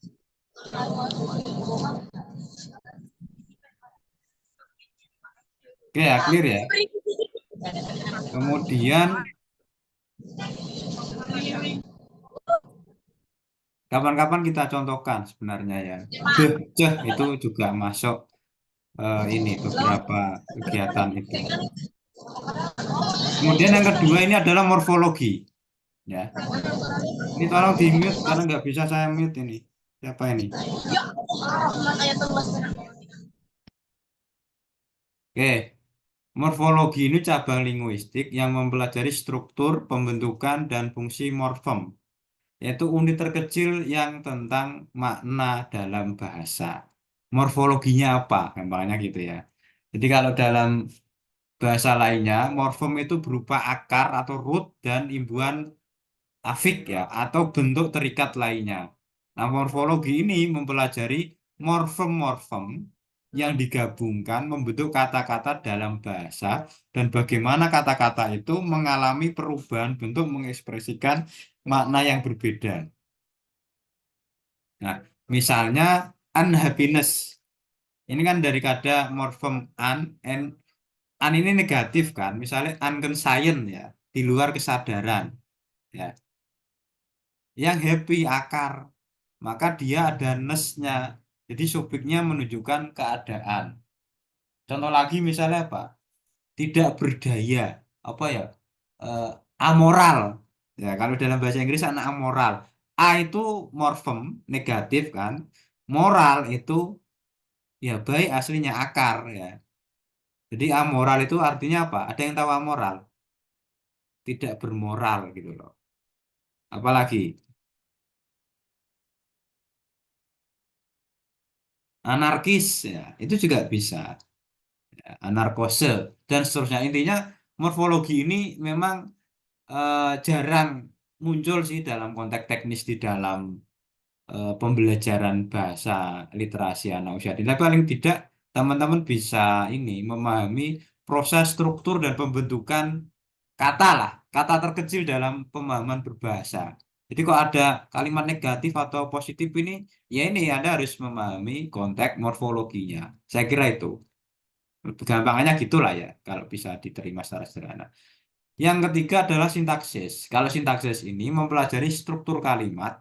Oke ya, clear ya. Kemudian kapan-kapan kita contohkan sebenarnya ya. Beh, ceh itu juga masuk ini beberapa kegiatan itu. Kemudian yang kedua ini adalah morfologi. Ya, ini tolong di mute karena nggak bisa saya mute ini. Siapa ini? Oke, morfologi ini cabang linguistik yang mempelajari struktur, pembentukan, dan fungsi morfem, yaitu unit terkecil yang tentang makna dalam bahasa. Morfologinya apa? Gampangnya gitu ya. Jadi kalau dalam bahasa lainnya, morfem itu berupa akar atau root dan imbuhan afik ya, atau bentuk terikat lainnya. Nah, morfologi ini mempelajari morfem-morfem yang digabungkan membentuk kata-kata dalam bahasa dan bagaimana kata-kata itu mengalami perubahan bentuk mengekspresikan makna yang berbeda. Nah, misalnya unhappiness. Ini kan dari kata morfem and un ini negatif kan. Misalnya unconscient ya, di luar kesadaran ya. Yang happy akar, maka dia ada ness-nya. Jadi subjeknya menunjukkan keadaan. Contoh lagi misalnya apa? Tidak berdaya, apa ya? Eh, amoral. Ya, kalau dalam bahasa Inggris anak amoral. A itu morfem negatif kan. Moral itu ya baik aslinya akar ya. Jadi amoral itu artinya apa? Ada yang tahu amoral? Tidak bermoral gitu loh. Apalagi anarkis ya, itu juga bisa. Anarkose dan seterusnya. Intinya morfologi ini memang jarang muncul sih dalam konteks teknis di dalam pembelajaran bahasa literasi anak usia dini. Tapi paling tidak teman-teman bisa ini memahami proses struktur dan pembentukan kata lah, kata terkecil dalam pemahaman berbahasa. Jadi kok ada kalimat negatif atau positif ini, ya ini Anda harus memahami konteks morfologinya. Saya kira itu. Gampangannya gitulah ya, kalau bisa diterima secara sederhana. Yang ketiga adalah sintaksis. Kalau sintaksis ini mempelajari struktur kalimat,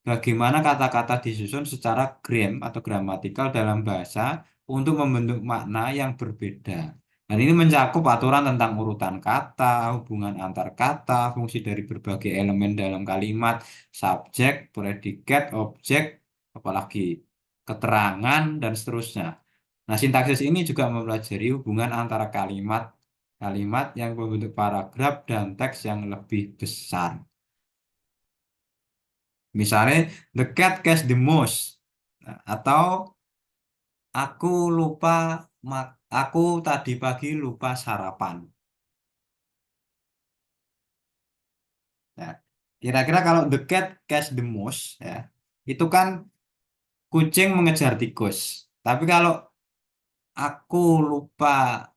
bagaimana kata-kata disusun secara gram atau gramatikal dalam bahasa untuk membentuk makna yang berbeda. Dan ini mencakup aturan tentang urutan kata, hubungan antar kata, fungsi dari berbagai elemen dalam kalimat, subjek, predikat, objek, apalagi keterangan, dan seterusnya. Nah, sintaksis ini juga mempelajari hubungan antara kalimat yang membentuk paragraf dan teks yang lebih besar. Misalnya, the cat catch the mouse. Nah, atau aku lupa, aku tadi pagi lupa sarapan. Nah, kira-kira kalau the cat catch the mouse, ya, itu kan kucing mengejar tikus. Tapi kalau aku lupa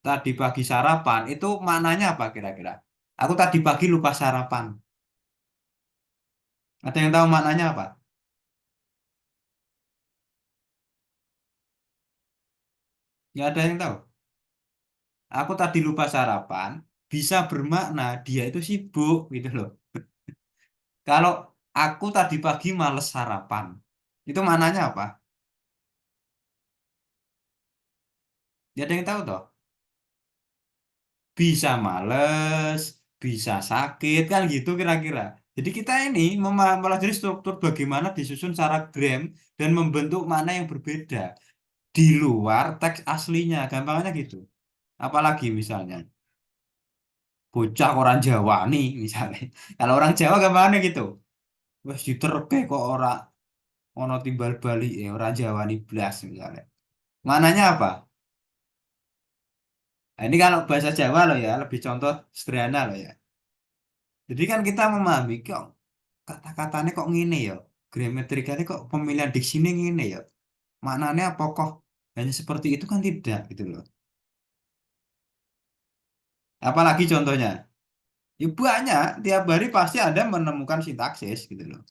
tadi pagi sarapan, itu maknanya apa kira-kira? Aku tadi pagi lupa sarapan. Ada yang tahu maknanya apa? Nggak ada yang tahu. Aku tadi lupa sarapan. bisa bermakna dia itu sibuk gitu loh. Kalau aku tadi pagi males sarapan, itu maknanya apa? Ya ada yang tahu toh? Bisa males, bisa sakit, kan gitu kira-kira. Jadi kita ini mempelajari struktur bagaimana disusun secara gram dan membentuk makna yang berbeda di luar teks aslinya, gampangnya gitu. Apalagi misalnya bocah orang Jawa nih misalnya. Kalau orang Jawa gampangnya gitu. Wes diterke kok ora ono timbal balik ya orang Jawa nih blas misalnya. Maknanya apa? Nah, ini kalau bahasa Jawa loh ya, lebih contoh sederhana loh ya. Jadi kan kita memahami kok kata-katanya kok ngene ya. Gramatikanya kok pemilihan diksinya ngene ya. Maknanya apakah hanya seperti itu kan tidak gitu loh. Apalagi contohnya? Ya banyak, tiap hari pasti Anda menemukan sintaksis gitu loh.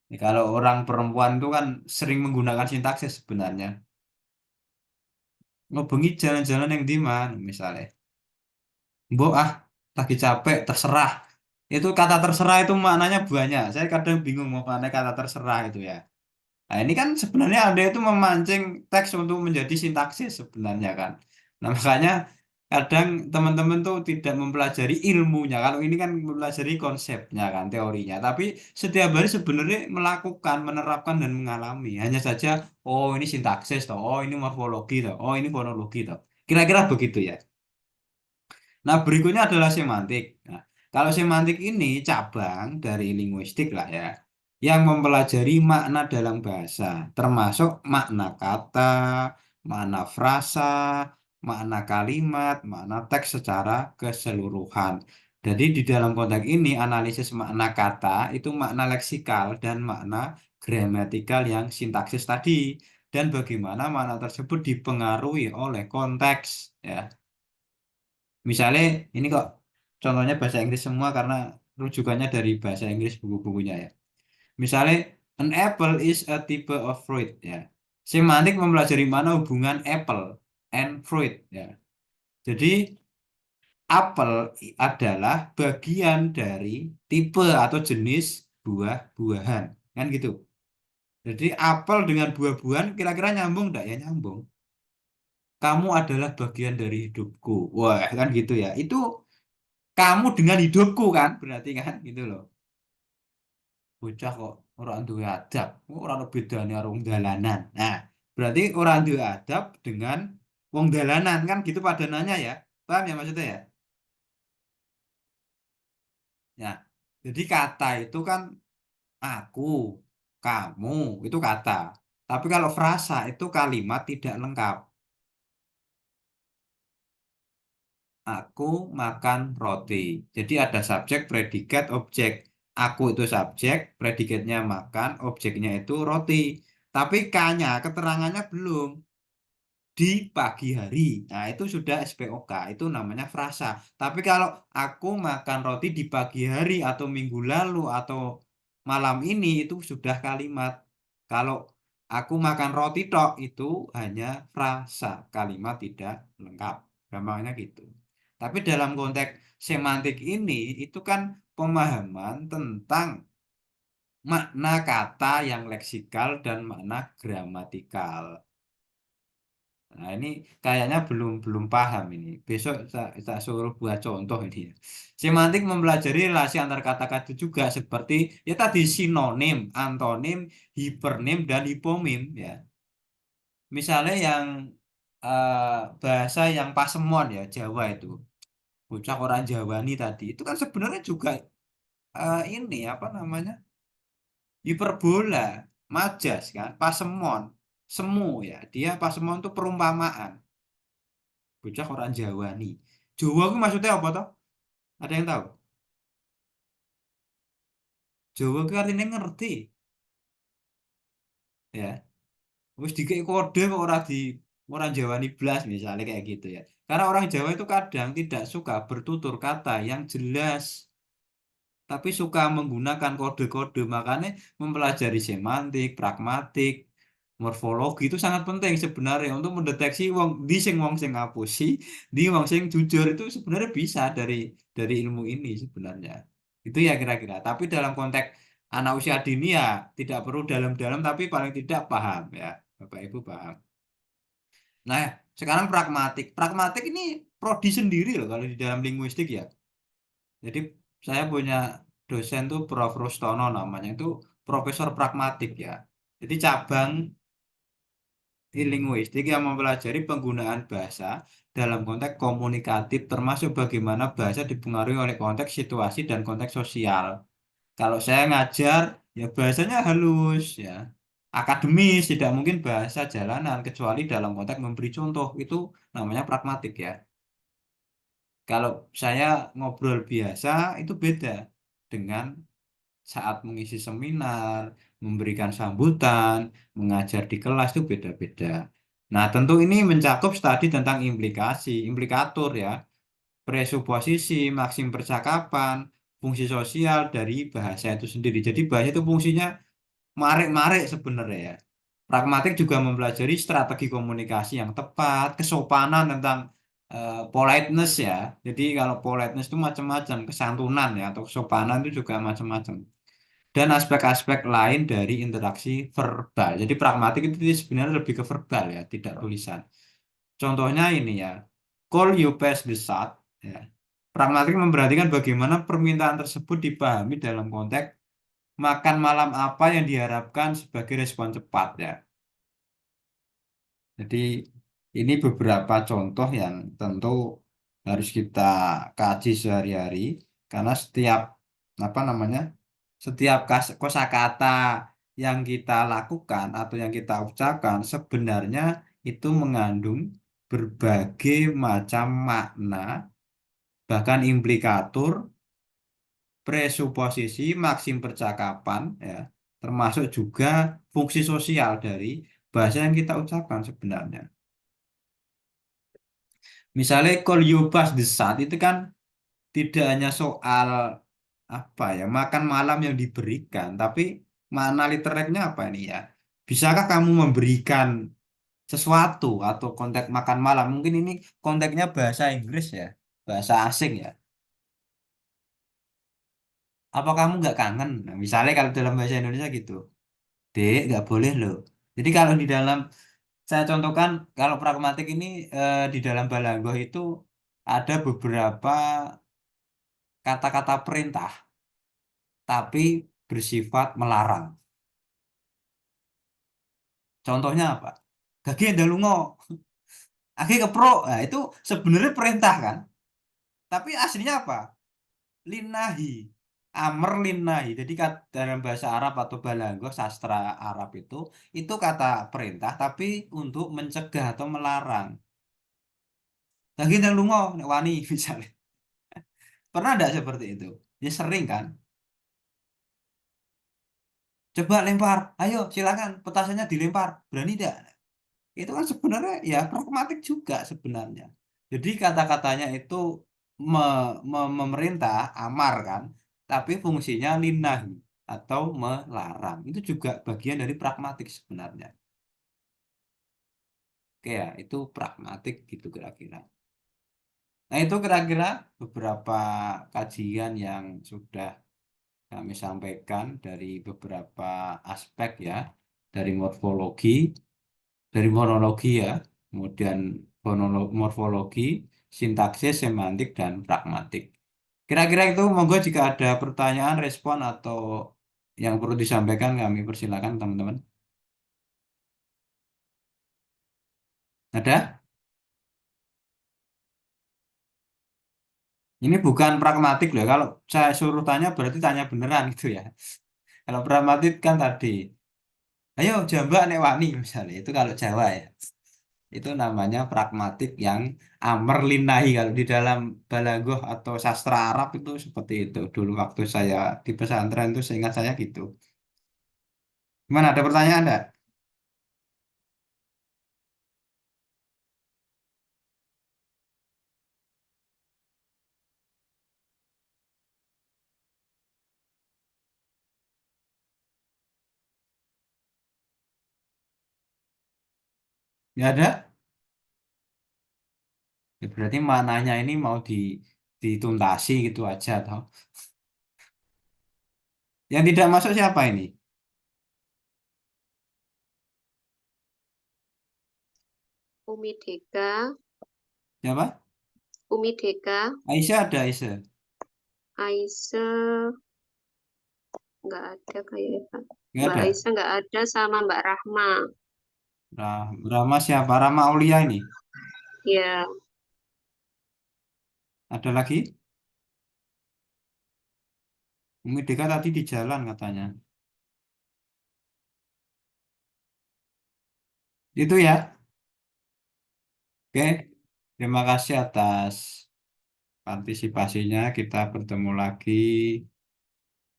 Ya, kalau orang perempuan itu kan sering menggunakan sintaksis sebenarnya. Ngobengi jalan-jalan yang di mana misalnya. Mbok ah, lagi capek, terserah. Itu kata terserah itu maknanya banyak. Saya kadang bingung mau mana kata terserah itu ya. Nah, ini kan sebenarnya Anda itu memancing teks untuk menjadi sintaksis sebenarnya kan. Nah, makanya kadang teman-teman tuh tidak mempelajari ilmunya. Kalau ini kan mempelajari konsepnya kan, teorinya. Tapi setiap hari sebenarnya melakukan, menerapkan dan mengalami. Hanya saja, oh ini sintaksis toh, oh ini morfologi toh, oh ini fonologi toh. Kira-kira begitu ya. Nah, berikutnya adalah semantik. Nah, kalau semantik ini cabang dari linguistik lah ya, yang mempelajari makna dalam bahasa, termasuk makna kata, makna frasa, makna kalimat, makna teks secara keseluruhan. Jadi di dalam konteks ini analisis makna kata itu makna leksikal dan makna gramatikal yang sintaksis tadi, dan bagaimana makna tersebut dipengaruhi oleh konteks ya. Misalnya ini kok contohnya bahasa Inggris semua karena rujukannya dari bahasa Inggris buku-bukunya ya. Misalnya an apple is a type of fruit ya. Semantik mempelajari mana hubungan apple and fruit ya. Jadi apel adalah bagian dari tipe atau jenis buah-buahan kan gitu. Jadi apel dengan buah-buahan kira-kira nyambung enggak ya nyambung. Kamu adalah bagian dari hidupku. Wah, kan gitu ya. Itu kamu dengan hidupku kan berarti kan gitu loh. Bocah kok orang duwe adab, orang ada bedanya karo wong dalanan. Nah, berarti orang duwe adab dengan wong dalanan kan gitu padanannya ya. Paham ya maksudnya ya? Ya. Jadi kata itu kan aku, kamu itu kata. Tapi kalau frasa itu kalimat tidak lengkap. Aku makan roti. Jadi ada subjek, predikat, objek. Aku itu subjek, predikatnya makan, objeknya itu roti. Tapi K-nya, keterangannya belum. Di pagi hari. Nah, itu sudah SPOK, itu namanya frasa. Tapi kalau aku makan roti di pagi hari atau minggu lalu atau malam ini, itu sudah kalimat. Kalau aku makan roti tok, itu hanya frasa, kalimat tidak lengkap. Gampangnya gitu. Tapi dalam konteks semantik ini, itu kan pemahaman tentang makna kata yang leksikal dan makna gramatikal. Nah, ini kayaknya belum belum paham ini. Besok saya suruh buat contoh ini. Semantik mempelajari relasi antar kata-kata juga seperti ya tadi sinonim, antonim, hipernim dan hipomim ya. Misalnya yang bahasa yang Pasemon ya Jawa itu, bocah orang Jawa nih tadi itu kan sebenarnya juga ini apa namanya hiperbola, majas kan, Pasemon, semu ya. Dia Pasemon itu perumpamaan. Bocah orang Jawa nih. Jawa itu maksudnya apa toh? Ada yang tahu? Jawa itu artinya ngerti, ya. Wis dikei kode kok orang Jawa nih blas misalnya kayak gitu ya. Karena orang Jawa itu kadang tidak suka bertutur kata yang jelas, tapi suka menggunakan kode-kode. Makanya mempelajari semantik, pragmatik, Morfologi itu sangat penting sebenarnya untuk mendeteksi wong sing ngapusi, di wong sing jujur itu sebenarnya bisa dari ilmu ini sebenarnya. Itu ya kira-kira. Tapi dalam konteks anak usia dini ya tidak perlu dalam-dalam tapi paling tidak paham ya. Bapak Ibu paham. Nah, sekarang pragmatik. Pragmatik ini prodi sendiri loh kalau di dalam linguistik ya. Jadi saya punya dosen tuh Prof. Rustono namanya itu profesor pragmatik ya. Jadi cabang linguistik yang mempelajari penggunaan bahasa dalam konteks komunikatif termasuk bagaimana bahasa dipengaruhi oleh konteks situasi dan konteks sosial. Kalau saya ngajar ya bahasanya halus ya. Akademis tidak mungkin bahasa jalanan kecuali dalam konteks memberi contoh itu namanya pragmatik ya. Kalau saya ngobrol biasa itu beda dengan saat mengisi seminar, memberikan sambutan, mengajar di kelas itu beda-beda. Nah, tentu ini mencakup studi tentang implikasi, implikatur ya, presuposisi, maksim percakapan, fungsi sosial dari bahasa itu sendiri. Jadi bahasa itu fungsinya marik-marik sebenarnya ya. Pragmatik juga mempelajari strategi komunikasi yang tepat, kesopanan tentang politeness ya. Jadi kalau politeness itu macam-macam, kesantunan ya atau kesopanan itu juga macam-macam dan aspek-aspek lain dari interaksi verbal. Jadi pragmatik itu sebenarnya lebih ke verbal ya, tidak tulisan. Contohnya ini ya, call you pass the shot. Ya. Pragmatik memperhatikan bagaimana permintaan tersebut dipahami dalam konteks makan malam apa yang diharapkan sebagai respon cepat ya. Jadi ini beberapa contoh yang tentu harus kita kaji sehari-hari karena setiap apa namanya setiap kosakata yang kita lakukan atau yang kita ucapkan sebenarnya itu mengandung berbagai macam makna bahkan implikatur, presuposisi, maksim percakapan ya termasuk juga fungsi sosial dari bahasa yang kita ucapkan sebenarnya. Misalnya call you pass the shot itu kan tidak hanya soal apa ya makan malam yang diberikan, tapi makna literatnya apa ini ya? Bisakah kamu memberikan sesuatu atau konteks makan malam? Mungkin ini konteksnya bahasa Inggris ya, bahasa asing ya. Apa kamu nggak kangen? Nah, misalnya kalau dalam bahasa Indonesia gitu, Dek, nggak boleh loh. Jadi kalau di dalam saya contohkan kalau pragmatik ini di dalam Balanggoh itu ada beberapa kata-kata perintah tapi bersifat melarang. Contohnya apa? Gage ndalunga, age keprok. Nah, itu sebenarnya perintah kan? Tapi aslinya apa? Linahi. Amr linahi. Jadi dalam bahasa Arab atau Balanggo sastra Arab itu kata perintah tapi untuk mencegah atau melarang. Gage ndalunga nek wani misalnya. Pernah ada seperti itu? Ya sering kan? Coba lempar. Ayo silakan petasannya dilempar. Berani tidak? Itu kan sebenarnya ya pragmatik juga sebenarnya. Jadi kata-katanya itu memerintah, amar kan, tapi fungsinya linahi atau melarang. Itu juga bagian dari pragmatik sebenarnya. Oke ya, itu pragmatik gitu kira-kira. Nah itu kira-kira beberapa kajian yang sudah kami sampaikan dari beberapa aspek ya, dari morfologi, dari monologi ya, kemudian morfologi, sintaksis, semantik, dan pragmatik. Kira-kira itu, monggo jika ada pertanyaan, respon, atau yang perlu disampaikan, kami persilakan teman-teman. Ada? Ini bukan pragmatik loh. Kalau saya suruh tanya berarti tanya beneran gitu ya. Kalau pragmatik kan tadi, ayo jambak nek wani misalnya. Itu kalau Jawa ya. Itu namanya pragmatik yang amr linahi kalau di dalam balagoh atau sastra Arab itu seperti itu dulu waktu saya di pesantren itu seingat saya gitu. Gimana ada pertanyaan enggak? Nggak ada? Ya, berarti mananya ini mau dituntasi gitu aja, toh. Yang tidak masuk siapa ini? Umi Deka, Siapa? Umi Deka, Aisyah ada Aisyah. Aisyah nggak ada kayaknya Pak. Nggak Mbak ada. Aisyah nggak ada sama Mbak Rahma. Rama siapa? Rama Aulia ini. Ya, Ada lagi? Umi Deka tadi di jalan katanya. Itu ya. Oke. Terima kasih atas partisipasinya. Kita bertemu lagi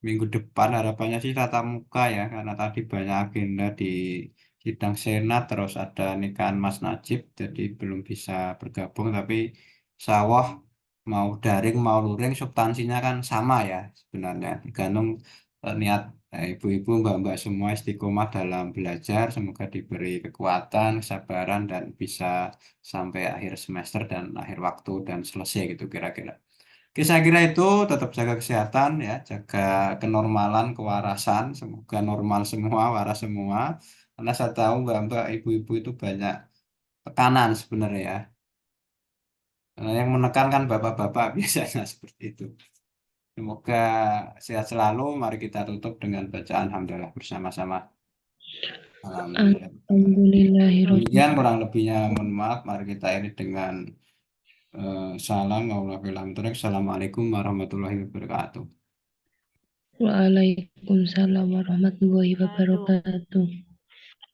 minggu depan. Harapannya sih tatap muka ya. Karena tadi banyak agenda di sidang Senat. Terus ada nikahan Mas Najib. Jadi belum bisa bergabung. Tapi sawah mau daring mau luring substansinya kan sama ya sebenarnya. Tergantung niat ibu-ibu, mbak-mbak semua istiqomah dalam belajar. Semoga diberi kekuatan, kesabaran, dan bisa sampai akhir semester dan akhir waktu dan selesai gitu kira-kira. Oke, saya kira itu tetap jaga kesehatan ya, jaga kenormalan, kewarasan. Semoga normal semua, waras semua. Karena saya tahu mbak-mbak, ibu-ibu itu banyak tekanan sebenarnya ya. Karena yang menekan kan bapak-bapak biasanya seperti itu. Semoga sehat selalu. Mari kita tutup dengan bacaan hamdalah bersama-sama. Alhamdulillah. Alhamdulillahirobbil Demikian kurang lebihnya mohon maaf. Mari kita ini dengan salam. Assalamualaikum warahmatullahi wabarakatuh. Waalaikumsalam warahmatullahi wabarakatuh.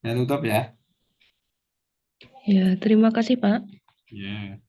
Ya tutup ya. Ya, terima kasih Pak. Ya.